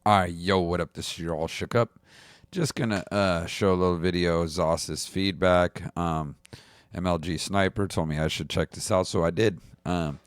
Alright, yo, what up? This is your all shook up. Just gonna show a little video of ZOS's feedback. MLG Sniper told me I should check this out, so I did. And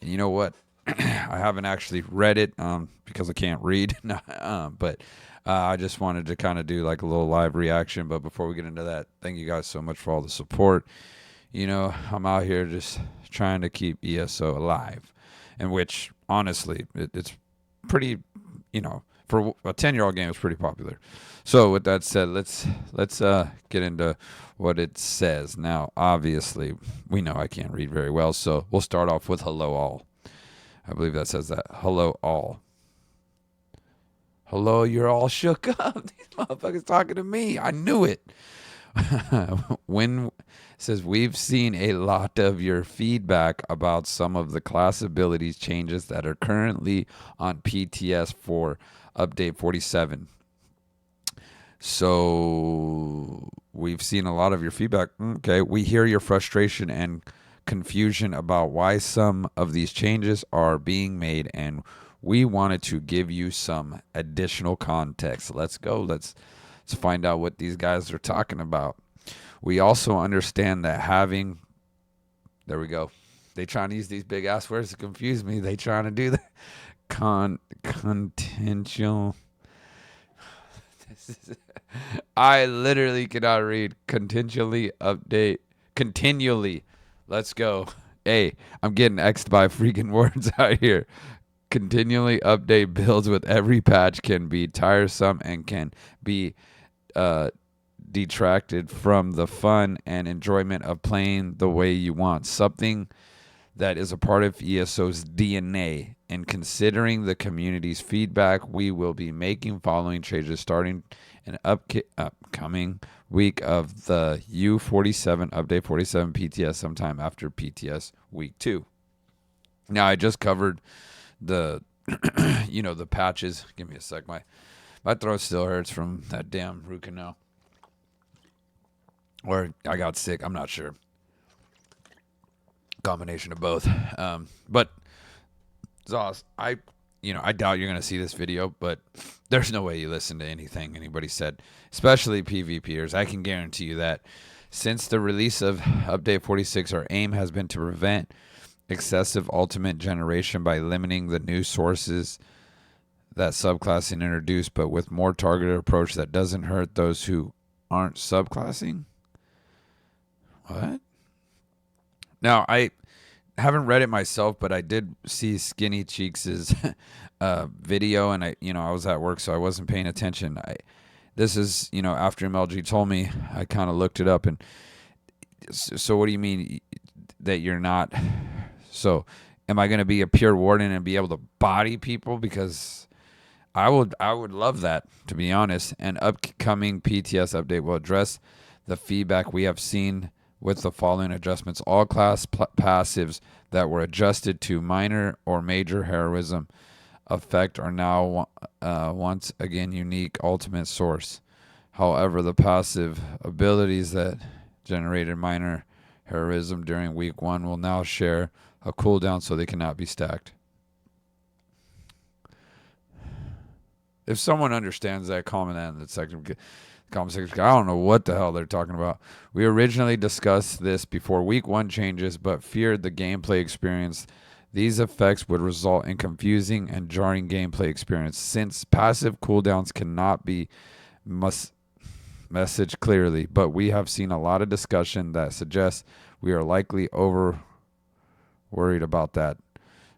you know what? I haven't actually read it because I can't read. But I just wanted to kind of do like a little live reaction. But before we get into that, thank you guys so much for all the support. You know, I'm out here just trying to keep ESO alive, and which honestly, it's pretty, for a 10-year-old game, it's pretty popular. So with that said, let's get into what it says. Now, obviously, we know I can't read very well, so we'll start off with hello all. I believe that says that. Hello all. Hello, you're all shook up. These motherfuckers talking to me. I knew it. When it says we've seen a lot of your feedback about some of the class abilities changes that are currently on PTS for update 47. So we've seen a lot of your feedback. Okay, we hear your frustration and confusion about why some of these changes are being made, and we wanted to give you some additional context. Let's go. Let's find out what these guys are talking about. We also understand that having, there we go. They trying to use these big ass words to confuse me. They trying to do that. Contential. I literally cannot read. Continually update. Continually. Let's go. Hey, I'm getting X'd by freaking words out here. Continually update builds with every patch can be tiresome and can be detracted from the fun and enjoyment of playing the way you want. Something that is a part of ESO's DNA. And considering the community's feedback, we will be making following changes starting an upcoming week of the U47 update 47 PTS sometime after PTS week 2. Now I just covered the the patches. Give me a sec. My throat still hurts from that damn root canal. Or I got sick. I'm not sure. Combination of both. But ZOS, I doubt you're gonna see this video, but there's no way you listen to anything anybody said, especially PvPers. I can guarantee you that. Since the release of Update 46, our aim has been to prevent excessive ultimate generation by limiting the new sources that subclassing introduced, but with more targeted approach that doesn't hurt those who aren't subclassing. What? Now, I haven't read it myself, but I did see Skinny Cheeks' video, and I was at work, so I wasn't paying attention. This is, after MLG told me, I kind of looked it up, and so what do you mean that you're not? So, am I going to be a pure warden and be able to body people? Because I would love that, to be honest. An upcoming PTS update will address the feedback we have seen with the following adjustments. All class passives that were adjusted to minor or major heroism effect are now once again unique ultimate source. However, the passive abilities that generated minor heroism during week 1 will now share a cooldown, so they cannot be stacked. If someone understands that, comment that in the section. Comment section. I don't know what the hell they're talking about. We originally discussed this before week 1 changes, but feared the gameplay experience. These effects would result in confusing and jarring gameplay experience, since passive cooldowns cannot be messaged clearly. But we have seen a lot of discussion that suggests we are likely over worried about that.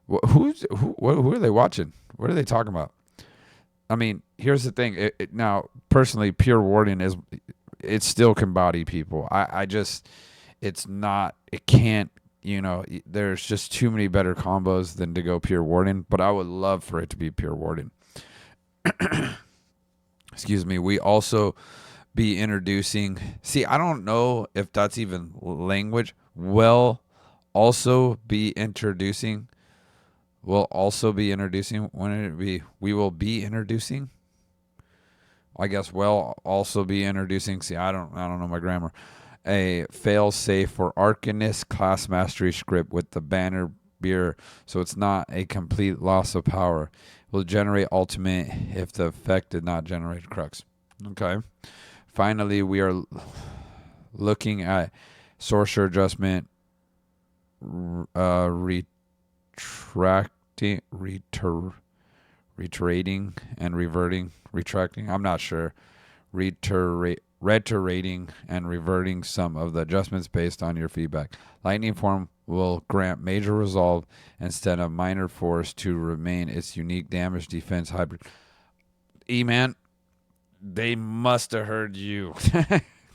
Who are they watching? What are they talking about? I mean, here's the thing. Now, personally, pure warden it still can body people. I just, it's not, it can't, there's just too many better combos than to go pure warden, but I would love for it to be pure warden. Excuse me. We also be introducing, I don't know if that's even language. Will also be introducing. We'll also be introducing. When it be? We will be introducing. I guess we'll also be introducing. I don't know my grammar. A failsafe for Arcanist class mastery script with the banner beer, so it's not a complete loss of power. It will generate ultimate if the effect did not generate crux. Okay. Finally, we are looking at Sorcerer adjustment, reiterating and reverting, retracting. I'm not sure. Reiterating and reverting some of the adjustments based on your feedback. Lightning form will grant major resolve instead of minor force to remain its unique damage defense hybrid. E-Man, they must have heard you.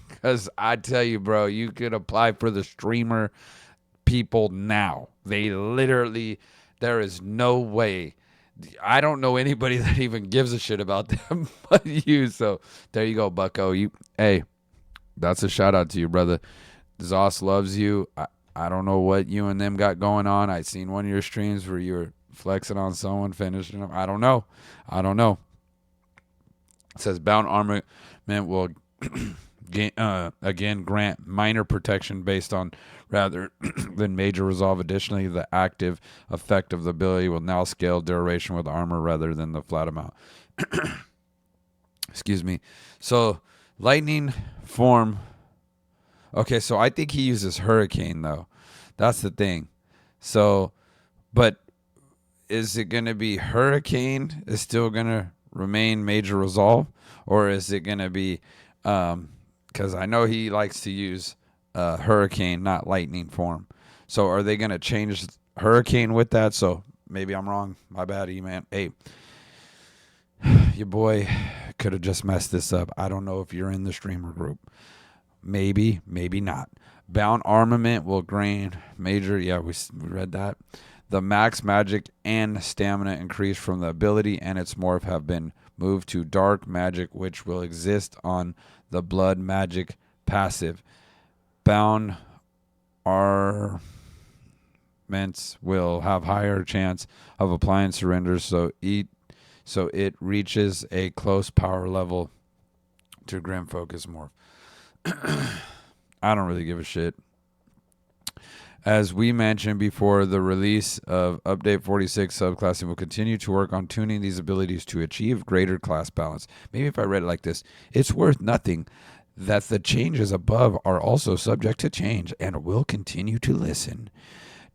Because I tell you, bro, you could apply for the streamer people now. They literally, there is no way. I don't know anybody that even gives a shit about them but you. So there you go, bucko. Hey, that's a shout out to you, brother. ZOS loves you. I don't know what you and them got going on. I seen one of your streams where you were flexing on someone, finishing them. I don't know. It says bound armament will again grant minor protection based on rather than major resolve. Additionally, the active effect of the ability will now scale duration with armor rather than the flat amount. Excuse me. So lightning form. Okay, so I think he uses hurricane though. That's the thing. So, but is it going to be hurricane is still going to remain major resolve, or is it going to be because I know he likes to use hurricane, not lightning form. So are they going to change hurricane with that? So maybe I'm wrong. My bad, E-Man. Hey, your boy could have just messed this up. I don't know if you're in the streamer group. Maybe, maybe not. Bound armament will gain major. Yeah, we read that. The max magic and stamina increase from the ability and its morph have been moved to dark magic, which will exist on the blood magic passive. Bound armaments will have higher chance of applying surrender, so it reaches a close power level to Grim Focus Morph. I don't really give a shit. As we mentioned before, the release of Update 46 subclassing will continue to work on tuning these abilities to achieve greater class balance. Maybe if I read it like this, it's worth nothing that the changes above are also subject to change and will continue to listen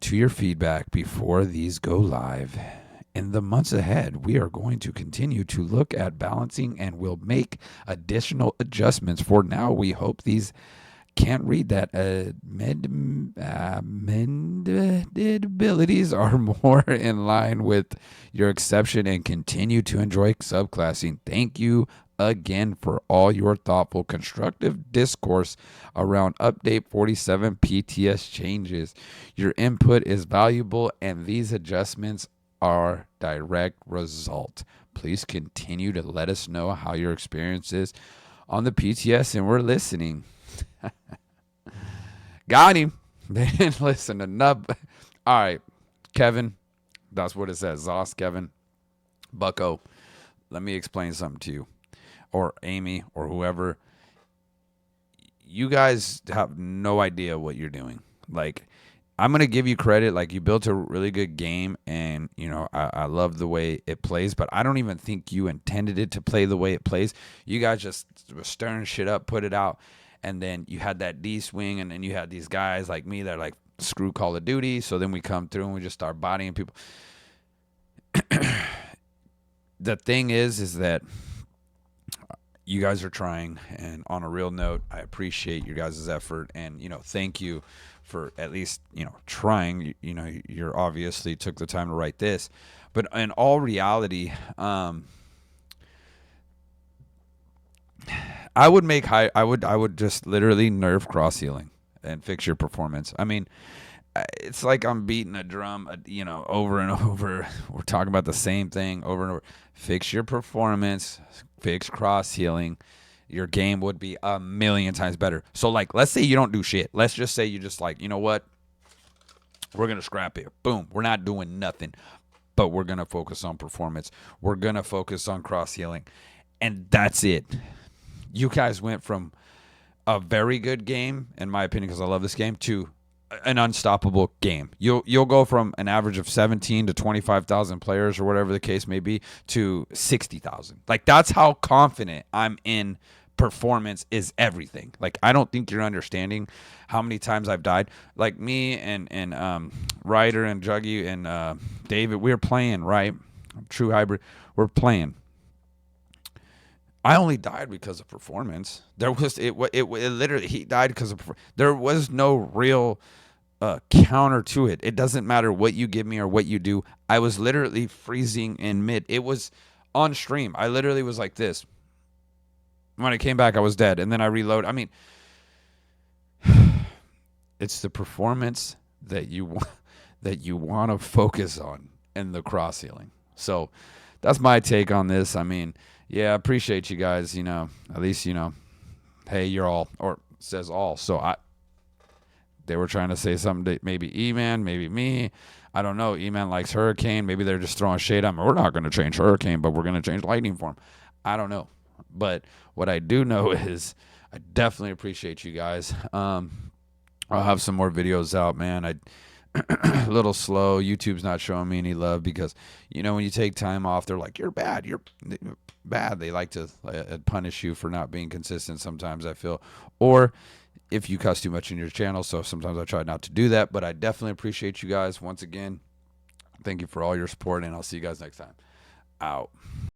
to your feedback before these go live. In the months ahead, we are going to continue to look at balancing and will make additional adjustments. For now, we hope these can't read that amended abilities are more in line with your exception and continue to enjoy subclassing. Thank you again for all your thoughtful, constructive discourse around Update 47 PTS changes. Your input is valuable, and these adjustments are direct result. Please continue to let us know how your experience is on the PTS, and we're listening. Got him. They didn't listen enough. All right, Kevin. That's what it says. ZOS, Kevin. Bucko. Let me explain something to you. Or Amy or whoever. You guys have no idea what you're doing. Like, I'm going to give you credit. Like, you built a really good game, and, you know, I love the way it plays, but I don't even think you intended it to play the way it plays. You guys just were stirring shit up, put it out, and then you had that D-swing, and then you had these guys like me that are like, screw Call of Duty, so then we come through and we just start bodying people. The thing is that you guys are trying, and on a real note, I appreciate your guys' effort, and, you know, thank you for at least, you know, trying. You know, you're obviously took the time to write this, but in all reality, I would just literally nerf cross healing and fix your performance. I mean, it's like I'm beating a drum, you know, over and over. We're talking about the same thing over and over. Fix your performance, fix cross healing. Your game would be a million times better. So, like, let's say you don't do shit. Let's just say you just like, you know what? We're going to scrap it. Boom. We're not doing nothing, but we're going to focus on performance. We're going to focus on cross healing. And that's it. You guys went from a very good game, in my opinion, because I love this game, to an unstoppable game. You'll go from an average of 17 to 25,000 players or whatever the case may be to 60,000. Like, that's how confident I'm in. Performance is everything. Like, I don't think you're understanding how many times I've died. Like, me and Ryder and Juggy and David, we're playing, right? True Hybrid, we're playing. I only died because of performance. There was it literally, he died because of there was no real counter to it. It doesn't matter what you give me or what you do. I was literally freezing in mid. It was on stream. I literally was like this. When I came back, I was dead, and then I reload. I mean, it's the performance that you want to focus on in the cross healing. So that's my take on this. I mean, yeah, I appreciate you guys. At least hey, you're all, or says all. So they were trying to say something to maybe E-Man, maybe me. I don't know. E-Man likes Hurricane. Maybe they're just throwing shade at me. We're not going to change Hurricane, but we're going to change Lightning for him. I don't know. But what I do know is I definitely appreciate you guys. I'll have some more videos out, man. A little slow. YouTube's not showing me any love because, when you take time off, they're like, you're bad. You're bad. They like to punish you for not being consistent sometimes, I feel. Or if you cuss too much in your channel. So sometimes I try not to do that. But I definitely appreciate you guys. Once again, thank you for all your support, and I'll see you guys next time. Out.